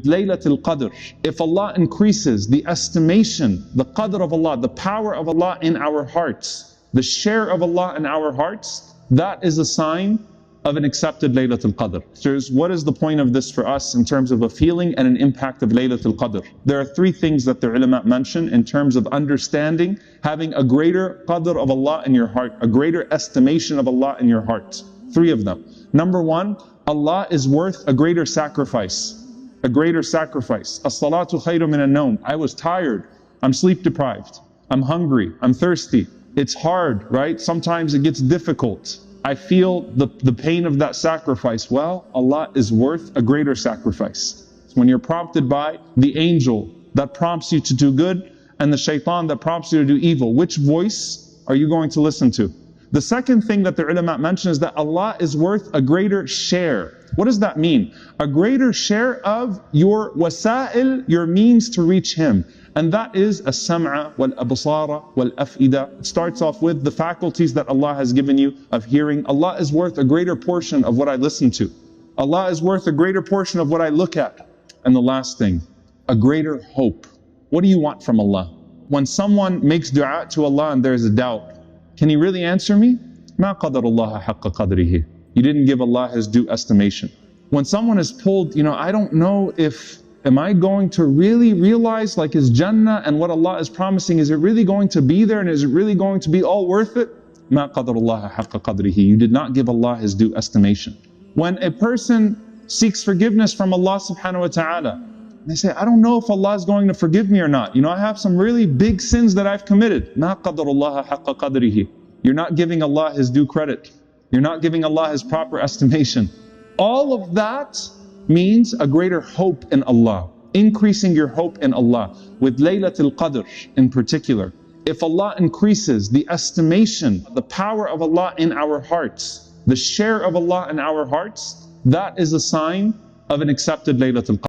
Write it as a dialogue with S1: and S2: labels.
S1: Laylatul Qadr. If Allah increases the estimation, the qadr of Allah, the power of Allah in our hearts, the share of Allah in our hearts, that is a sign of an accepted Laylatul Qadr. So what is the point of this for us in terms of a feeling and an impact of Laylatul Qadr? There are three things that the ulama mention in terms of understanding, having a greater qadr of Allah in your heart, a greater estimation of Allah in your heart. Three of them. Number one, Allah is worth a greater sacrifice. A greater sacrifice. As-salatu khayru min an-nawm. I was tired. I'm sleep deprived. I'm hungry. I'm thirsty. It's hard, right? Sometimes it gets difficult. I feel the pain of that sacrifice. Well, Allah is worth a greater sacrifice. So when you're prompted by the angel that prompts you to do good and the shaitan that prompts you to do evil, which voice are you going to listen to? The second thing that the ulama mention is that Allah is worth a greater share. What does that mean? A greater share of your wasa'il, your means to reach Him. And that is as-sam'a wal-absara wal-af'ida. It starts off with the faculties that Allah has given you of hearing. Allah is worth a greater portion of what I listen to. Allah is worth a greater portion of what I look at. And the last thing, a greater hope. What do you want from Allah? When someone makes dua to Allah and there's a doubt, can He really answer me? مَا قَدَرُ اللَّهَ حَقَّ قَدْرِهِ. You didn't give Allah His due estimation. When someone is pulled, I don't know am I going to really realize like His Jannah and what Allah is promising, is it really going to be there and is it really going to be all worth it? مَا قَدَرُ اللَّهَ حَقَّ قَدْرِهِ. You did not give Allah His due estimation. When a person seeks forgiveness from Allah subhanahu wa ta'ala, they say, I don't know if Allah is going to forgive me or not. I have some really big sins that I've committed. مَا قَدَرُ اللَّهَ حَقَّ قَدْرِهِ. You're not giving Allah His due credit. You're not giving Allah His proper estimation. All of that means a greater hope in Allah, increasing your hope in Allah. With Laylatul Qadr in particular, if Allah increases the estimation, the power of Allah in our hearts, the share of Allah in our hearts, that is a sign of an accepted Laylatul Qadr.